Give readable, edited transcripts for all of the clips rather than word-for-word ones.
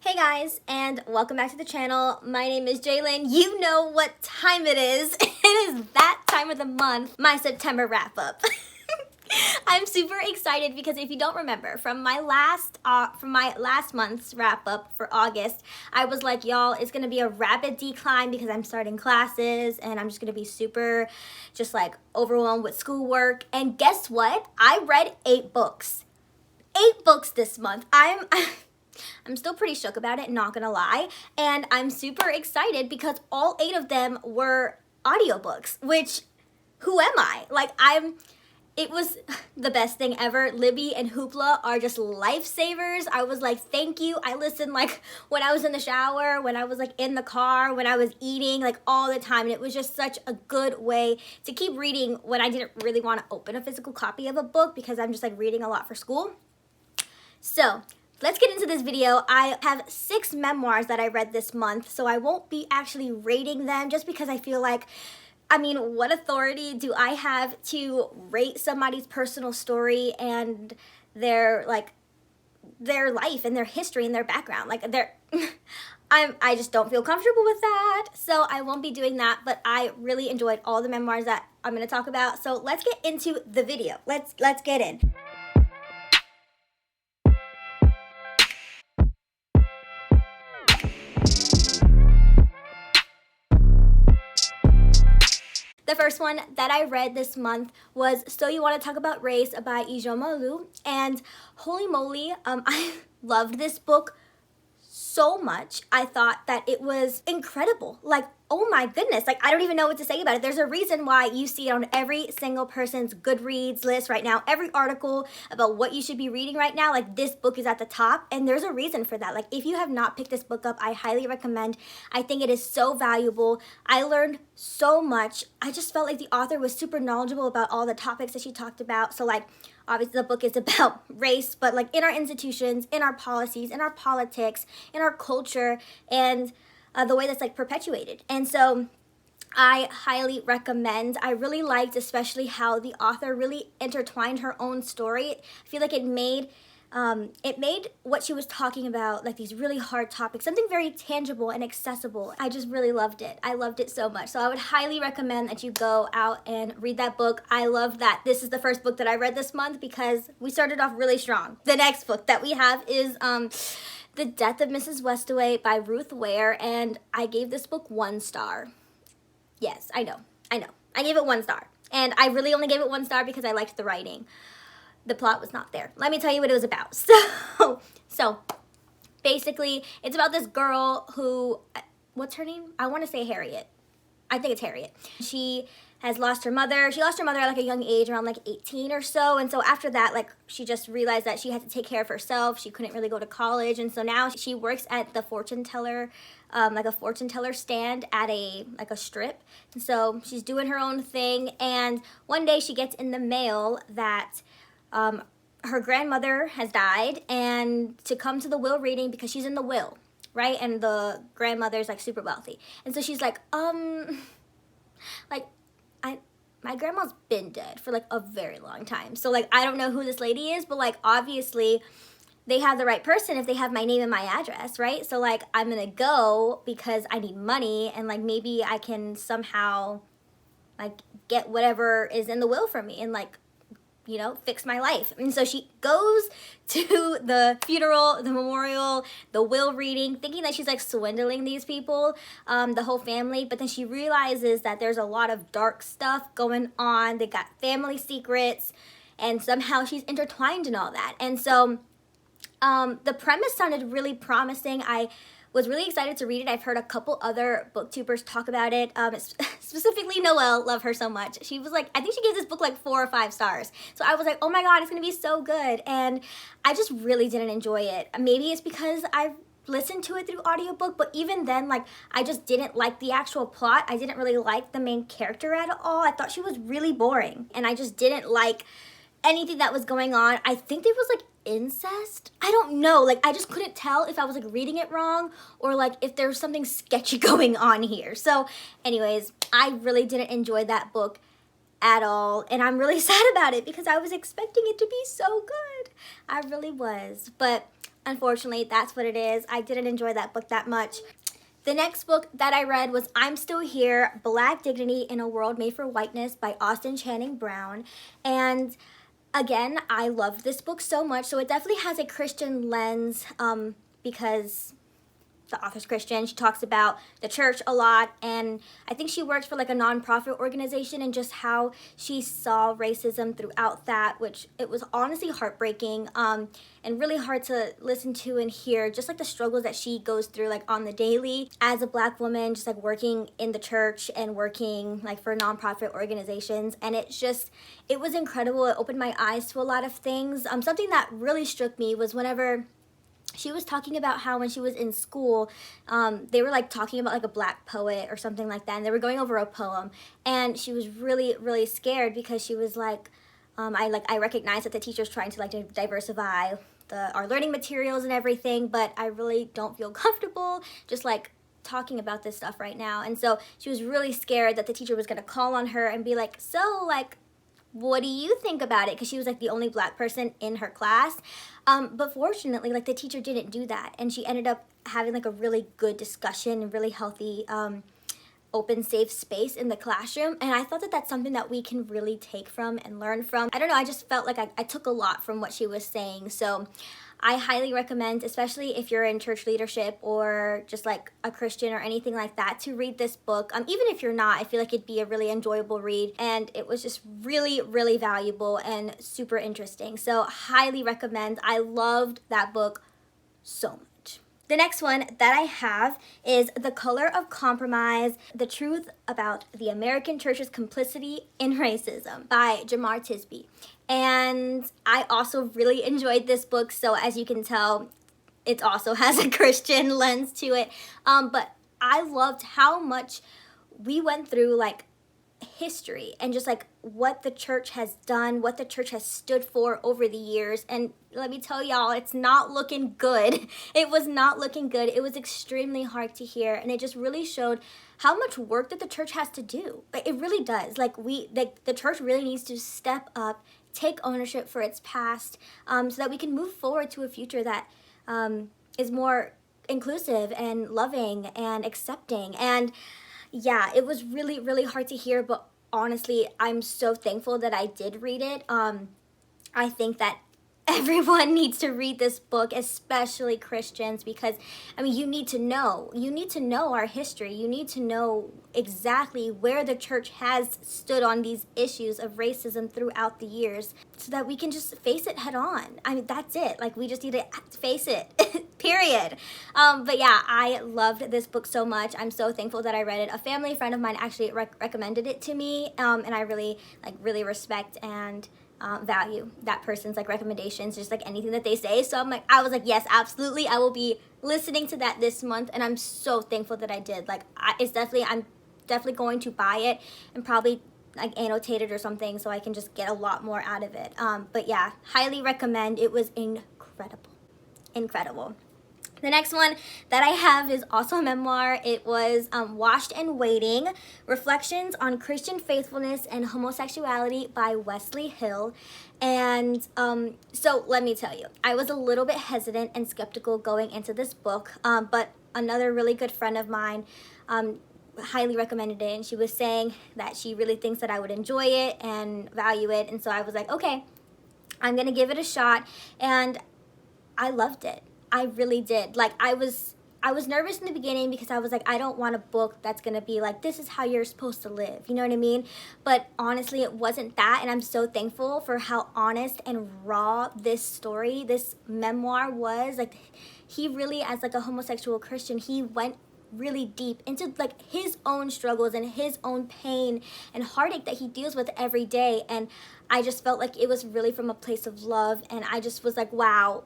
Hey guys, and welcome back to the channel. My name is Jaylyn. You know what time it is. It is that time of the month, my September wrap up. I'm super excited because if you don't remember from my last month's wrap up for August, I was like, y'all, it's gonna be a rapid decline because I'm starting classes and I'm just gonna be super just like overwhelmed with schoolwork. And guess what? I read 8 books. 8 books this month. I'm still pretty shook about it, not gonna lie, and I'm super excited because all 8 of them were audiobooks, which, who am I? It was the best thing ever. Libby and Hoopla are just lifesavers. I was like, thank you. I listened like when I was in the shower, when I was like in the car, when I was eating, like all the time, and it was just such a good way to keep reading when I didn't really want to open a physical copy of a book because I'm just like reading a lot for school. So, let's get into this video. I have 6 memoirs that I read this month, so I won't be actually rating them just because I feel like, what authority do I have to rate somebody's personal story and their life and their history and their background? I just don't feel comfortable with that, so I won't be doing that, but I really enjoyed all the memoirs that I'm going to talk about, so let's get into the video. Let's get in. The first one that I read this month was So You Want to Talk About Race by Ijoma Lu, and holy moly, I loved this book so much. I thought that it was incredible. Like, oh my goodness, like I don't even know what to say about it. There's a reason why you see it on every single person's Goodreads list right now. Every article about what you should be reading right now, like this book is at the top, and there's a reason for that. Like if you have not picked this book up, I highly recommend. I think it is so valuable. I learned so much. I just felt like the author was super knowledgeable about all the topics that she talked about. So like obviously the book is about race, but like in our institutions, in our policies, in our politics, in our culture, and the way that's like perpetuated. And so I highly recommend. I really liked especially how the author really intertwined her own story. I feel like it made what she was talking about, like these really hard topics, something very tangible and accessible. I just really loved it. I loved it so much. So I would highly recommend that you go out and read that book. I love that this is the first book that I read this month because we started off really strong. The next book that we have is The Death of Mrs. Westaway by Ruth Ware, and I gave this book 1 star. Yes, I know. I gave it 1 star. And I really only gave it 1 star because I liked the writing. The plot was not there. Let me tell you what it was about. So basically, it's about this girl who, what's her name? I want to say Harriet. I think it's Harriet. She has lost her mother. She lost her mother at like a young age, around like 18 or so. And so after that, like she just realized that she had to take care of herself. She couldn't really go to college. And so now she works at the fortune teller, like a fortune teller stand at a strip. And so she's doing her own thing. And one day she gets in the mail that her grandmother has died, and to come to the will reading because she's in the will, right? And the grandmother's like super wealthy. And so she's like, my grandma's been dead for like a very long time. So like, I don't know who this lady is, but like, obviously they have the right person if they have my name and my address, right? So like, I'm gonna go because I need money, and like, maybe I can somehow like get whatever is in the will for me and like, you know, fix my life. And so she goes to the funeral, the memorial, the will reading, thinking that she's like swindling these people, the whole family. But then she realizes that there's a lot of dark stuff going on. They got family secrets, and somehow she's intertwined in all that. And so the premise sounded really promising. I was really excited to read it. I've heard a couple other booktubers talk about it. Specifically Noelle, love her so much. She was like, I think she gave this book like 4 or 5 stars. So I was like, oh my God, it's gonna be so good. And I just really didn't enjoy it. Maybe it's because I've listened to it through audiobook, but even then, like, I just didn't like the actual plot. I didn't really like the main character at all. I thought she was really boring, and I just didn't like anything that was going on. I think there was like incest. I don't know. Like, I just couldn't tell if I was like reading it wrong or like if there was something sketchy going on here. So anyways, I really didn't enjoy that book at all, and I'm really sad about it because I was expecting it to be so good. I really was. But unfortunately, that's what it is. I didn't enjoy that book that much. The next book that I read was I'm Still Here, Black Dignity in a World Made for Whiteness by Austin Channing Brown. And again, I loved this book so much. So it definitely has a Christian lens because the author's Christian. She talks about the church a lot, and I think she works for like a nonprofit organization, and just how she saw racism throughout that, which it was honestly heartbreaking and really hard to listen to and hear, just like the struggles that she goes through like on the daily as a Black woman, just like working in the church and working like for nonprofit organizations. And it was incredible. It opened my eyes to a lot of things. Something that really struck me was whenever she was talking about how when she was in school, they were like talking about like a Black poet or something like that, and they were going over a poem, and she was really, really scared because she was like, I recognize that the teacher's trying to like diversify our learning materials and everything, but I really don't feel comfortable just like talking about this stuff right now. And so she was really scared that the teacher was gonna call on her and be like, so like, what do you think about it? Because she was like the only Black person in her class. But fortunately, like the teacher didn't do that. And she ended up having like a really good discussion and really healthy, open, safe space in the classroom. And I thought that that's something that we can really take from and learn from. I don't know, I just felt like I took a lot from what she was saying. So I highly recommend, especially if you're in church leadership or just like a Christian or anything like that, to read this book. Even if you're not, I feel like it'd be a really enjoyable read, and it was just really, really valuable and super interesting. So highly recommend. I loved that book so much. The next one that I have is The Color of Compromise, The Truth About the American Church's Complicity in Racism by Jamar Tisby. And I also really enjoyed this book, so as you can tell, it also has a Christian lens to it. But I loved how much we went through like history and just like what the church has done, what the church has stood for over the years. And let me tell y'all, it's not looking good. It was not looking good. It was extremely hard to hear, and it just really showed how much work that the church has to do. It really does. The church really needs to step up, take ownership for its past, so that we can move forward to a future that is more inclusive and loving and accepting. And yeah, it was really, really hard to hear, but honestly, I'm so thankful that I did read it. I think that everyone needs to read this book, especially Christians, because I mean, you need to know our history. You need to know exactly where the church has stood on these issues of racism throughout the years, so that we can just face it head on. I mean, that's it. Like, we just need to face it. Period. But yeah, I loved this book so much. I'm so thankful that I read it. A family friend of mine actually recommended it to me, and I really respect and value that person's like recommendations, just like anything that they say. So I was like, yes, absolutely, I will be listening to that this month, and I'm so thankful that I did. I'm definitely going to buy it and probably like annotate it or something, so I can just get a lot more out of it. But yeah, highly recommend. It was incredible. The next one that I have is also a memoir. It was Washed and Waiting, Reflections on Christian Faithfulness and Homosexuality by Wesley Hill. And so let me tell you, I was a little bit hesitant and skeptical going into this book, but another really good friend of mine highly recommended it, and she was saying that she really thinks that I would enjoy it and value it. And so I was like, okay, I'm gonna give it a shot, and I loved it. I really did. Like, I was nervous in the beginning because I was like, I don't want a book that's gonna be like, this is how you're supposed to live, you know what I mean? But honestly, it wasn't that, and I'm so thankful for how honest and raw this memoir was. Like, he really, as like a homosexual Christian, he went really deep into like his own struggles and his own pain and heartache that he deals with every day. And I just felt like it was really from a place of love, and I just was like, wow,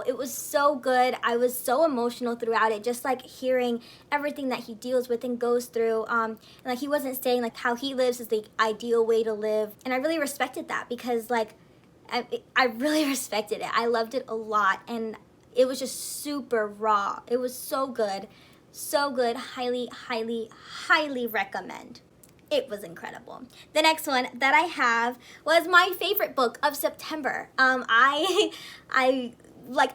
it was so good. I was so emotional throughout it, just like hearing everything that he deals with and goes through. And like, he wasn't saying like how he lives is the ideal way to live, and I really respected that, because like I really respected it. I loved it a lot, and it was just super raw. It was so good. So good. Highly recommend. It was incredible. The next one that I have was my favorite book of September. I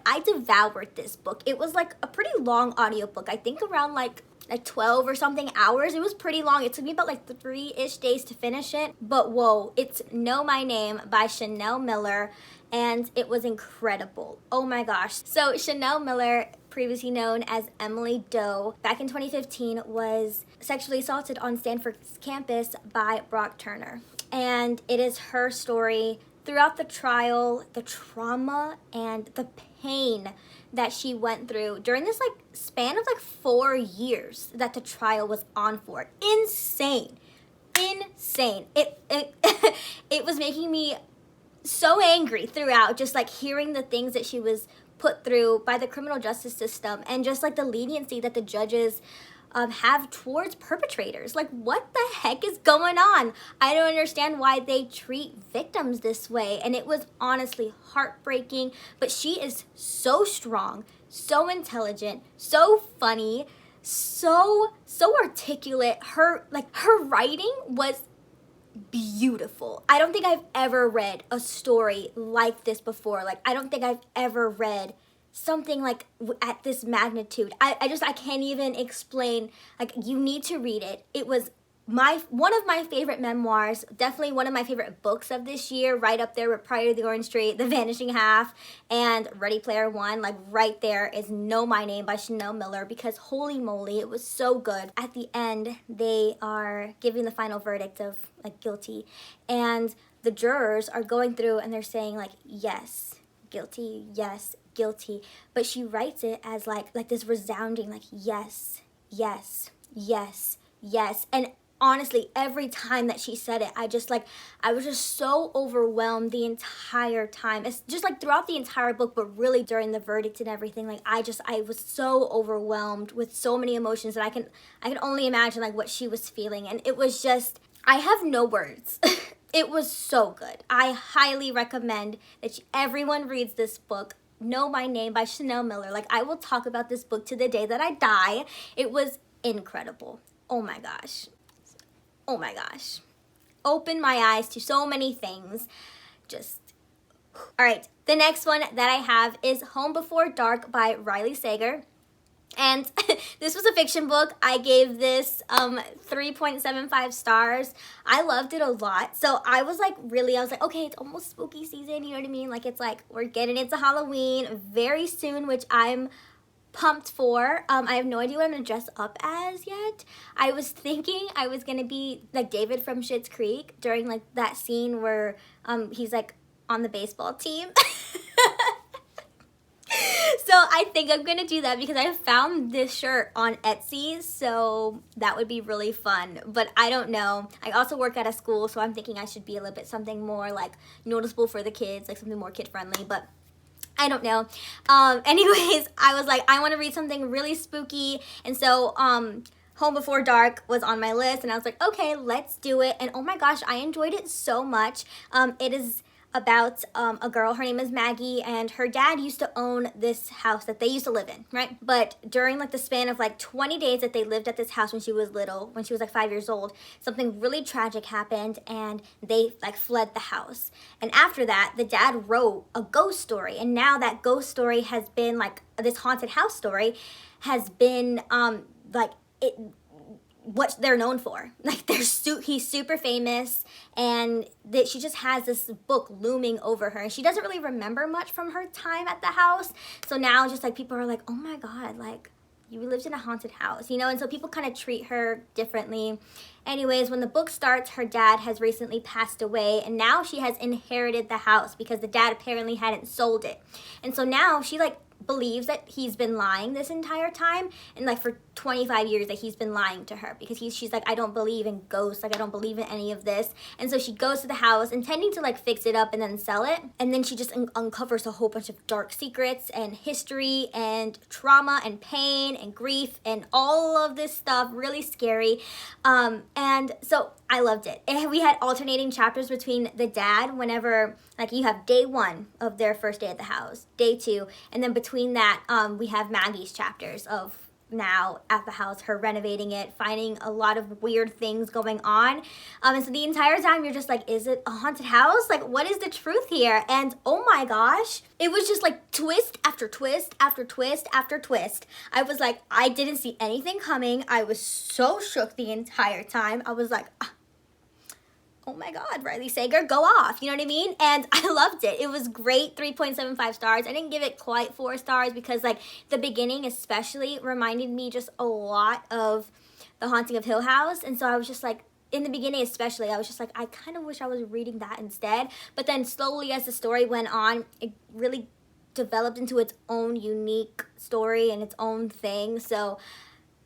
I devoured this book. It was like a pretty long audiobook. I think around like 12 or something hours. It was pretty long. It took me about like 3-ish days to finish it. But whoa, it's Know My Name by Chanel Miller, and it was incredible. Oh my gosh. So Chanel Miller, previously known as Emily Doe, back in 2015 was sexually assaulted on Stanford's campus by Brock Turner. And it is her story throughout the trial, the trauma and the pain that she went through during this like span of like 4 years that the trial was on for. Insane. It it was making me so angry throughout, just like hearing the things that she was put through by the criminal justice system, and just like the leniency that the judges have towards perpetrators. Like, what the heck is going on? I don't understand why they treat victims this way. And it was honestly heartbreaking. But she is so strong, so intelligent, so funny, so articulate. Her writing was beautiful. I don't think I've ever read a story like this before. Like, I don't think I've ever read something like at this magnitude. I can't even explain. Like, you need to read it. It was one of my favorite memoirs, definitely one of my favorite books of this year, right up there with Prior to the Orange Tree, The Vanishing Half, and Ready Player One. Like, right there is Know My Name by Chanel Miller, because holy moly, it was so good. At the end, they are giving the final verdict of like guilty, and the jurors are going through and they're saying like, yes, guilty, yes, guilty, but she writes it as like this resounding like yes, yes, yes, yes. And honestly, every time that she said it, I was just so overwhelmed the entire time. It's just like throughout the entire book, but really during the verdict and everything, like I was so overwhelmed with so many emotions that I can only imagine like what she was feeling. And it was just, I have no words. It was so good. I highly recommend that everyone reads this book, Know My Name by Chanel Miller. Like, I will talk about this book to the day that I die. It was incredible. Oh my gosh. Oh my gosh. Opened my eyes to so many things. Just, all right. The next one that I have is Home Before Dark by Riley Sager. And this was a fiction book. I gave this 3.75 stars. I loved it a lot. So I was like, okay, it's almost spooky season, you know what I mean? Like, it's like, we're getting into Halloween very soon, which I'm pumped for. I have no idea what I'm gonna dress up as yet. I was thinking I was gonna be like David from Schitt's Creek during like that scene where he's like on the baseball team. So I think I'm gonna do that because I found this shirt on Etsy, so that would be really fun. But I don't know. I also work at a school, so I'm thinking I should be a little bit something more like noticeable for the kids, like something more kid friendly, but I don't know. Anyways, I was like, I want to read something really spooky, and so Home Before Dark was on my list, and I was like, okay, let's do it. And oh my gosh, I enjoyed it so much. It is about a girl, her name is Maggie, and her dad used to own this house that they used to live in, right? But during like the span of like 20 days that they lived at this house when she was little, when she was like 5 years old, something really tragic happened and they like fled the house. And after that, the dad wrote a ghost story, and now that ghost story has been like, this haunted house story has been what they're known for. Like, he's super famous, and that she just has this book looming over her, and she doesn't really remember much from her time at the house. So now just like people are like, oh my god, like, you lived in a haunted house, you know? And so people kind of treat her differently. Anyways, when the book starts, her dad has recently passed away, and now she has inherited the house because the dad apparently hadn't sold it. And so now she like believes that he's been lying this entire time, and like for 25 years that he's been lying to her, because she's like, I don't believe in ghosts, like I don't believe in any of this. And so she goes to the house intending to like fix it up and then sell it, and then she just uncovers a whole bunch of dark secrets and history and trauma and pain and grief and all of this stuff, really scary. And so I loved it. And we had alternating chapters between the dad, whenever like you have day 1 of their first day at the house, day 2, and then between that we have Maggie's chapters of now at the house, her renovating it, finding a lot of weird things going on. And so the entire time you're just like, is it a haunted house? Like, what is the truth here? And oh my gosh, it was just like twist after twist after twist after twist. I was like, I didn't see anything coming. I was so shook the entire time. I was like, oh my God, Riley Sager, go off. You know what I mean? And I loved it. It was great, 3.75 stars. I didn't give it quite 4 stars because like the beginning especially reminded me just a lot of The Haunting of Hill House. And so I was just like, in the beginning especially, I was just like, I kind of wish I was reading that instead. But then slowly as the story went on, it really developed into its own unique story and its own thing. So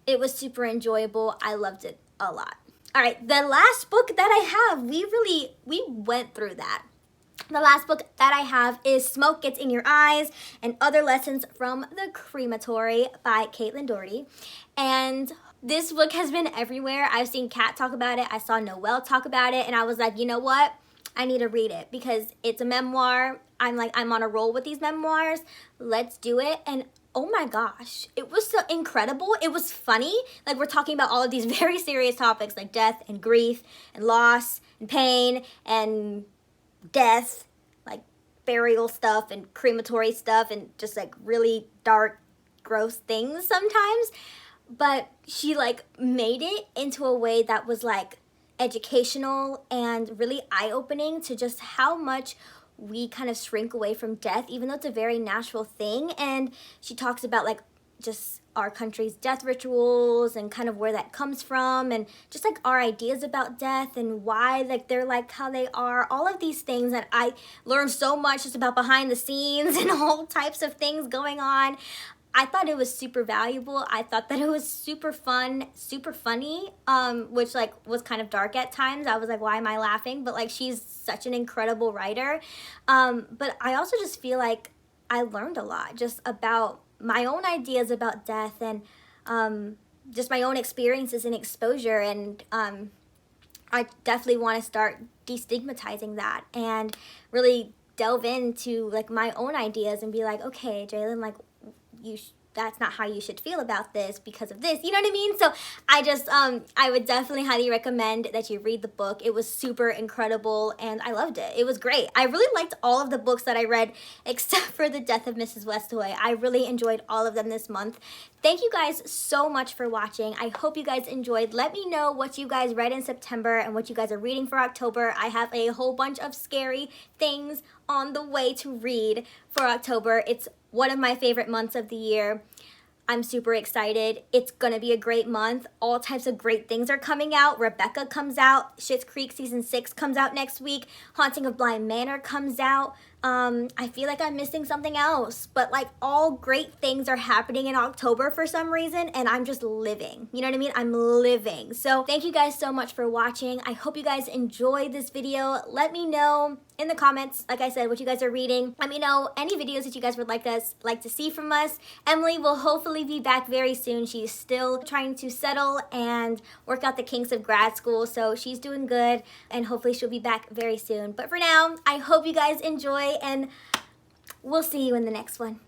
it was super enjoyable. I loved it a lot. All right, the last book that I have, we went through that. The last book that I have is Smoke Gets in Your Eyes and Other Lessons from the Crematory by Caitlin Doherty. And this book has been everywhere. I've seen Kat talk about it. I saw Noelle talk about it. And I was like, you know what? I need to read it because it's a memoir. I'm on a roll with these memoirs. Let's do it. And oh my gosh, it was so incredible. It was funny. Like, we're talking about all of these very serious topics like death and grief and loss and pain and death, like burial stuff and crematory stuff and just like really dark, gross things sometimes. But she like made it into a way that was like educational and really eye-opening to just how much we kind of shrink away from death, even though it's a very natural thing. And she talks about like just our country's death rituals and kind of where that comes from and just like our ideas about death and why like they're like how they are, all of these things that I learned so much just about behind the scenes and all types of things going on. I thought it was super valuable. I thought that it was super fun, super funny, which like was kind of dark at times. I was like, why am I laughing? But like, she's such an incredible writer. But I also just feel like I learned a lot just about my own ideas about death and just my own experiences and exposure. And I definitely want to start destigmatizing that and really delve into like my own ideas and be like, okay, Jalen, like, that's not how you should feel about this because of this, you know what I mean? So I just I would definitely highly recommend that you read the book. It was super incredible and I loved it. It was great. I really liked all of the books that I read except for The Death of Mrs. Westaway. I really enjoyed all of them this month. Thank you guys so much for watching. I hope you guys enjoyed. Let me know what you guys read in September and what you guys are reading for October. I have a whole bunch of scary things on the way to read for October. It's one of my favorite months of the year. I'm super excited. It's gonna be a great month. All types of great things are coming out. Rebecca comes out. Schitt's Creek season 6 comes out next week. Haunting of Bly Manor comes out. I feel like I'm missing something else, but like all great things are happening in October for some reason, and I'm just living. You know what I mean? I'm living. So thank you guys so much for watching. I hope you guys enjoyed this video. Let me know in the comments, like I said, what you guys are reading. Let me know any videos that you guys would like to see from us. Emily will hopefully be back very soon. She's still trying to settle and work out the kinks of grad school, so she's doing good, and hopefully she'll be back very soon. But for now, I hope you guys enjoy, and we'll see you in the next one.